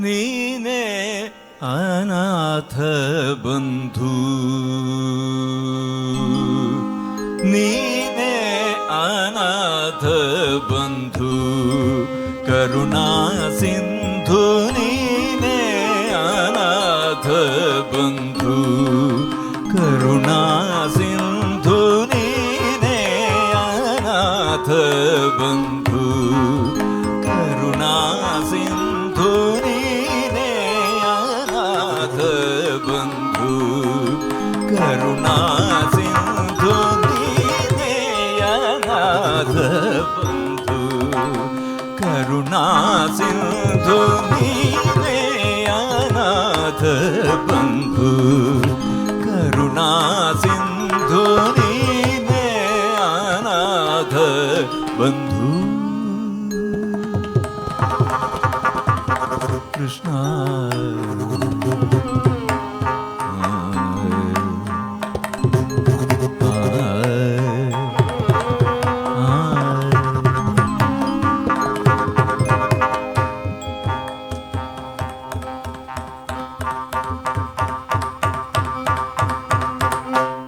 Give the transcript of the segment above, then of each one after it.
ನೀನೇ ಅನಾಥ ಬಂಧು, ನೀನೇ ಅನಾಥ ಬಂಧು, ಕರುಣಾ ಸಿಂಧು ನೀನೇ ಅನಾಥ ಬಂಧು, ಕರುಣಾ ಸಿಂಧು ನೀನೇ ಅನಾಥ ಬಂಧು, ಕರುಣಾ ಸಿಂಧು ನೀನೇ ಅನಾಥ ಬಂಧು, ಕರುಣಾ ಸಿಂಧು ನೀನೇ ಅನಾಥ ಬಂಧು, ಕರುಣಾ ಸಿಂಧು ನೀನೇ ಅನಾಥ ಬಂಧು, ಕರುಣಾ ಸಿಂಧು ನೀನೇ ಅನಾಥ ಬಂಧು. ಕೃಷ್ಣ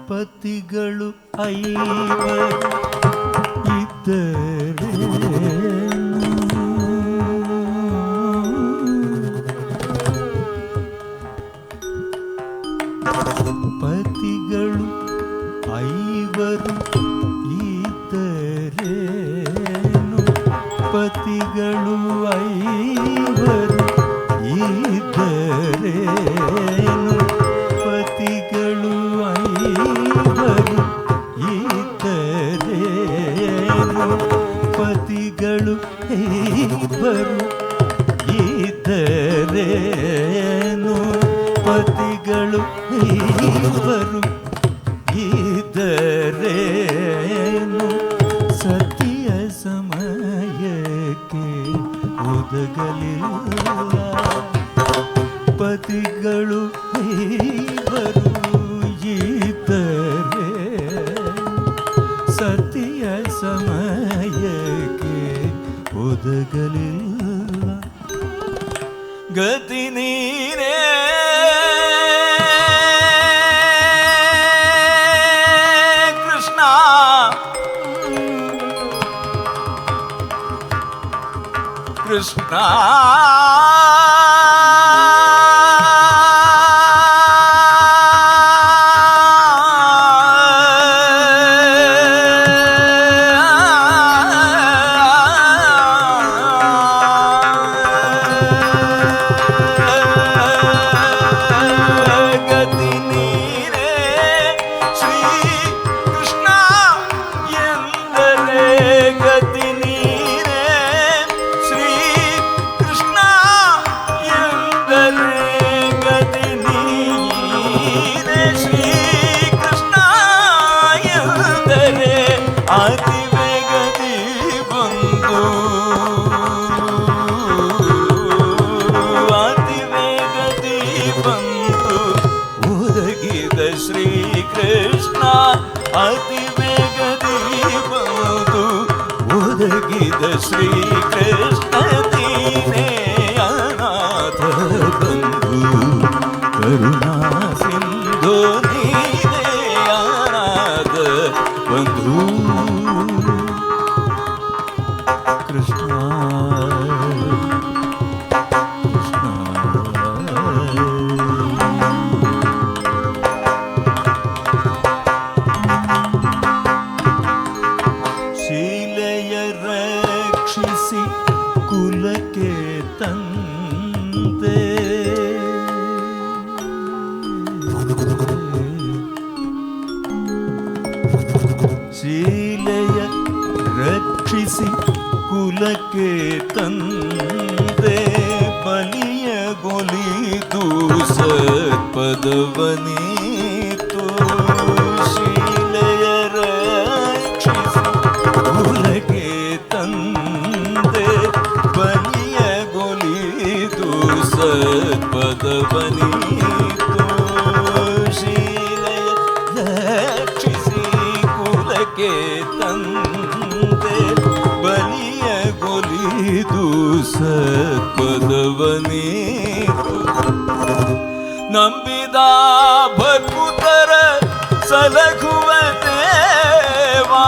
ಪತಿಗಳು ಐವರು ಇದ್ದರೆ ಪತಿಗಳು ಐವರು ಇದ್ದರೇನು, ಪತಿಗಳು ಐವರು ಇದ್ದರೇನು, ಪತಿಗಳು ಐವರು ಇದ್ದರೇನು, ಪತಿಗಳು ಐವರು ಇದ್ದರೇನು, ಪತಿಗಳು ಐವರು ಇದ್ದರೇನು, ಸತಿಯ ಸಮಯಕ್ಕೆ ಒದಗಲಿಲ್ಲ, ಪತಿಗಳು ಐವರು ಇದ್ದರೆ ಸತಿಯ ಸಮಯಕ್ಕೆ ಒದಗಲಿಲ್ಲ. ಗತಿ ನೀನೇ ಕೃಷ್ಣ, ಕೃಷ್ಣ ಶ್ರೀಕೃಷ್ಣ ಅತಿ ವೇಗದಿ ಬಂದು ಒದಗಿದ ಶ್ರೀಕೃಷ್ಣ ನೀನೇ ಅನಾಥ ಬಂಧು, ಕರುಣಾ ಸಿಂಧು ನೀನೇ ಅನಾಥ ಬಂಧು. ಕೃಷ್ಣ ರಕ್ಷಿಸಿ ಕುಲಕ್ಕೆ ತಂದೆ, ಶೀಲೆಯ ರಕ್ಷಿಸಿ ಕುಲಕ್ಕೆ ತಂದೆ, ಬಲಿಯ ಗೊಲಿದು ಸತ್ಪದವನೀತು, ಶೀಲೆಯ ರಕ್ಷಿಸಿ ಕುಲಕ್ಕೆ ತಂದೆ, ಬಲಿಯ ಗೊಲಿದು ಸತ್ಪದವನೀತು, ಶೀಲೆಯ ರಕ್ಷಿಸಿ ಕುಲಕ್ಕೆ ತಂದೆ, ಬಲಿಯ ಗೊಲಿದು ಸತ್ಪದವನೀತು, ನೀತು ನಂಬಿದ ಭಕ್ತರ ಸಲಹುವ ದೇವಾ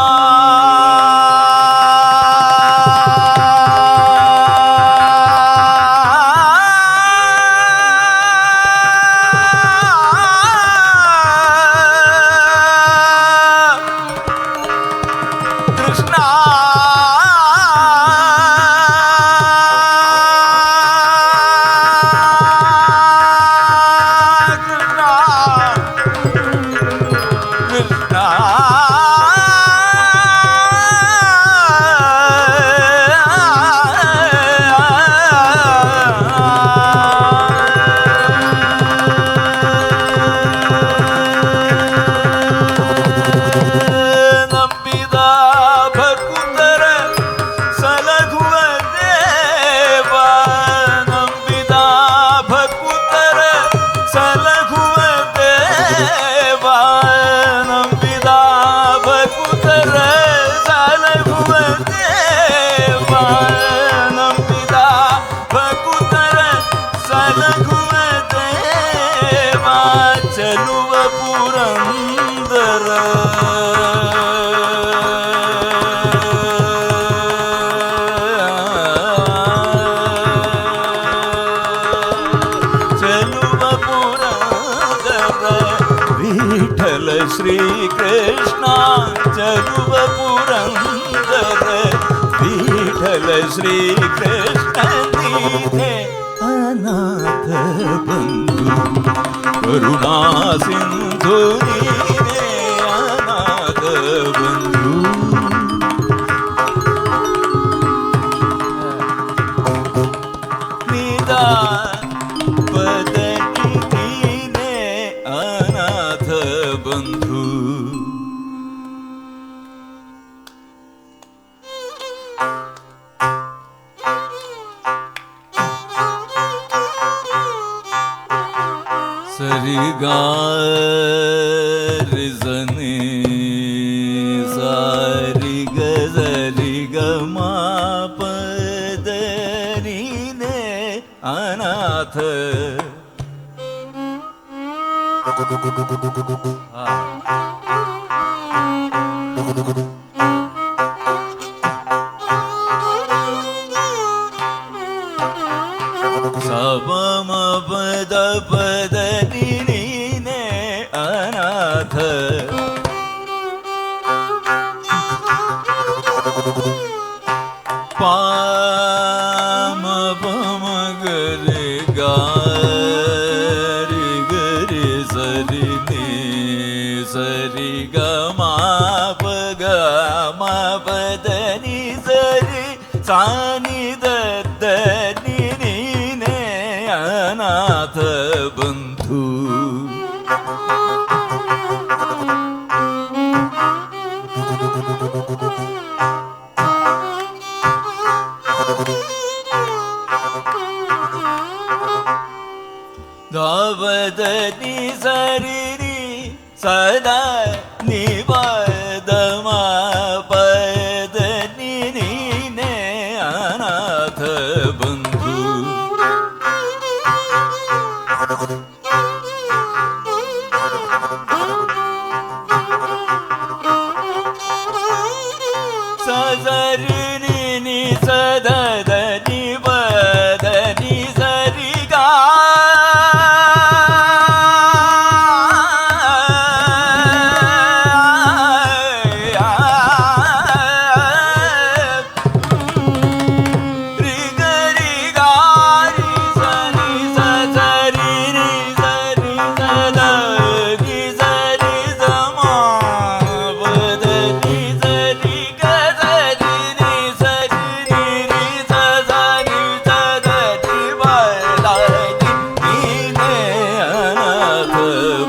श्री कृष्ण चलुव पुरंदर विठल श्री कृष्ण दीने अनाथ बंधु करुणा सिंधु नीने अनाथ बंधु निदा सरि गा रि ज़नि सा रि ग रि ग मा प द रि ने अनाथ सबम पद पद नी ने अनाथ पाम पम गरे गा रि गरे सरि ने सरि ग मा प ग मा पद नि सरि सा नि द अनाथ बंधु दावद नि सरि सदा निवाद मा पद नि ने अनाथ बंधु सजरि नि सदा नि पद नि सरि गा रि ग रि गा रि सरि सजरि रि सरि सदा नि सरि समा पद नि सरि ग सरि नि सरि रि सदा नि सदा नि पद नि ने अनाथ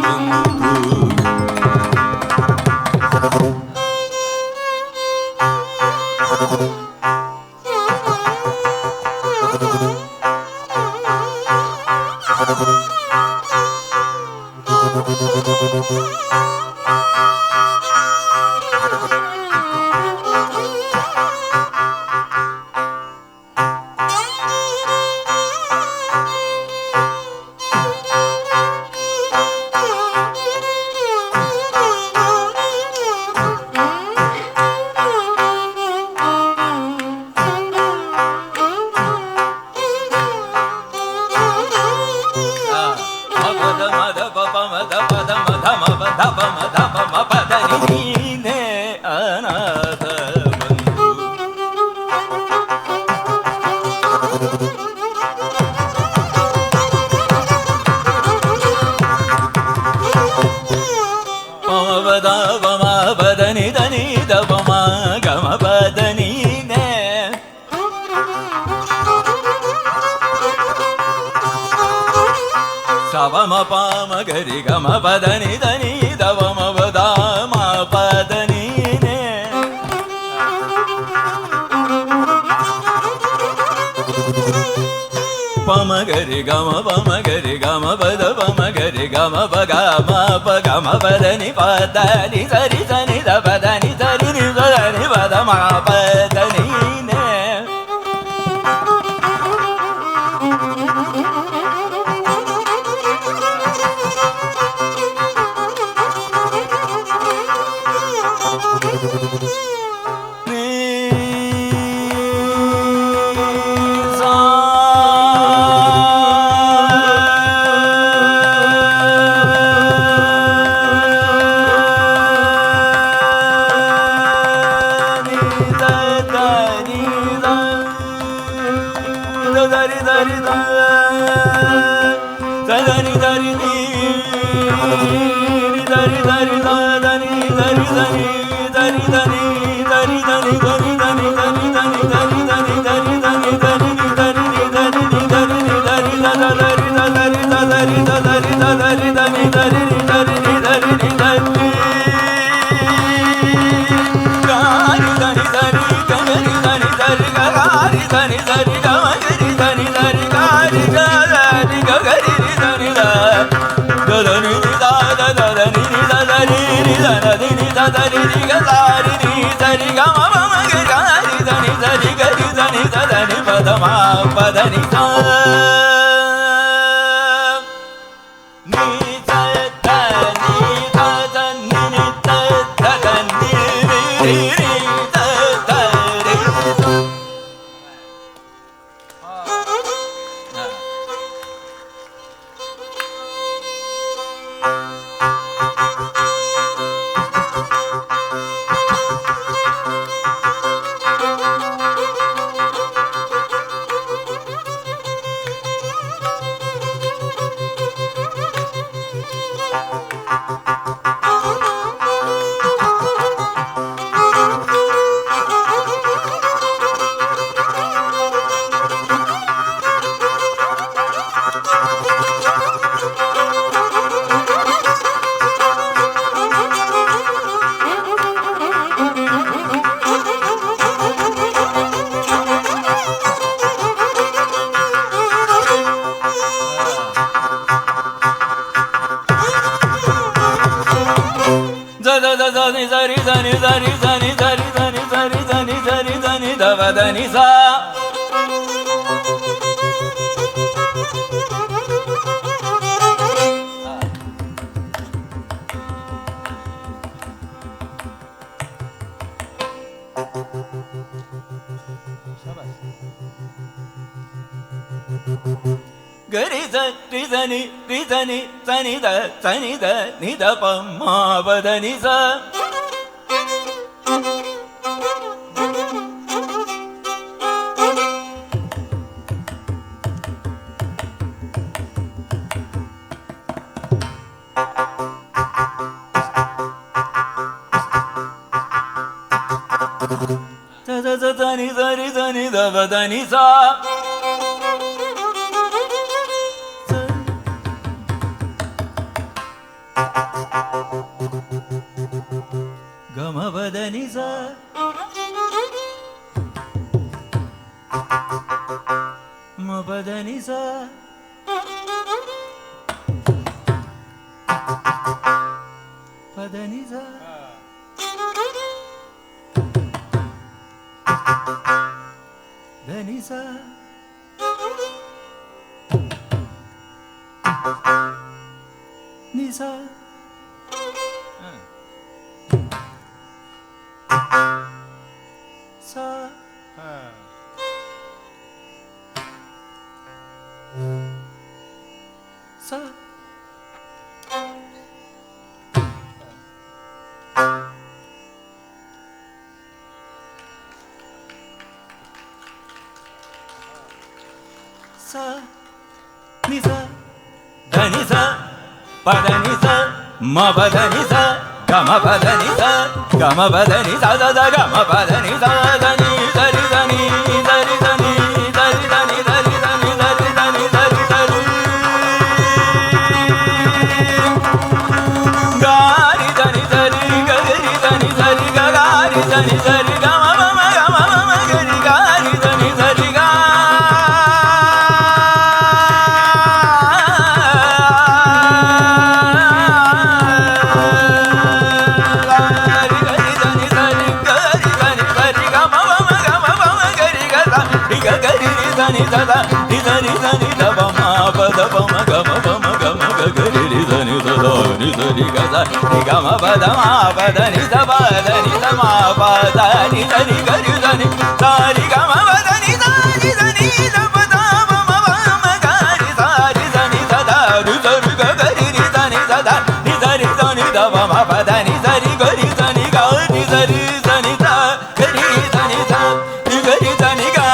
बंधु ದಪಮ ದಪಮ ಪದನಿ ನೀನೆ ಅನಾಥ ಬಂಧು ಪಮವದ ಪಮ ಪದನಿ ಧನಿ ದಪಮ ಗಮ ಪದನಿ ಸವಮ ಪಾಮ ಗರಿ ಗಮ ಪದನಿ ಧನಿ ದವಮ ವದ ಮ ಪದನಿ ಪಮ ಗರಿ ಗಮ ಪದ ಪಮ ಗರಿ ಗಮ ಪಗ ಮ ಪದನಿ ಪದನಿ ಸರಿ ಸನಿ ದ ಪದನಿ ಸರಿ ನಿ ಸರಿ ಪದ ಮ ಪದನಿ ಪದನಿ ಧನಿ ಸಾ ಗರಿ ರಿ ಧನಿ ರಿ ಧನಿ ಸನಿ ದ ಸನಿ ದ ನಿ ದ ಪ ಮ ಪ ಧನಿ ಸ ಧನಿ ಧನಿ ಧನಿ ದ ಪ ಧನಿ ಸ ಗಮ ಪದನಿ ಸ ಮ ಪದನಿ ಸ ಪದನಿ ಸ ಧನಿ ಸ ನಿ ಸ ಸ ಸ sa ni sa da ni sa pa da ni sa ma pa da ni sa ga ma pa da ni sa ga ma pa da ni sa da da ga ma pa da ni sa da ni da ri da ni da ri da ni da ri da ni da ri da ni da ri da ni da ri da ni ga ri da ni da ri ga ri da ni da ri ga ga ri da ni da ri ga ma ma ma ga ma ma ga ri ga ri da ni da ri ga ni da da ni da ni da ni da ba ma pa da ba ma ga ma ga ga ri ri da ni da da ni da ni ga da ni ga ma pa da ni da ba da ni da ma pa da ni da ni ga ri da ni da ni ga ma pa da ni da ni da ni da pa da ba ma ga ri da ni da ni da da ri da ri ga ga ri ri da ni da da ni da ri da ni da ba ma pa da ni da ri ga ri da ni ga ni da ri da ni da ga ri da ni da ni ga ri da ni ga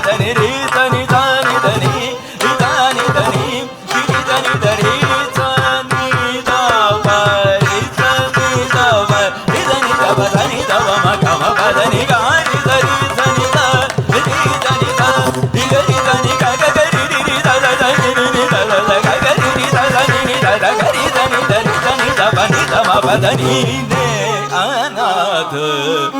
da ni ri da ni da ni da ni ri da ni da ni ri da ni da ri da ni da ba ri da ni da ba ri da ni da ba da ni da ba ma ga ma ba da ni ga ri da ni da ri da ni da ri ga ri da ni ga ga ga ri ri da da da ni ni da da da ga ga ri da da ni ni da da ga ri da ni da ba ni da ma ba da ni ne anath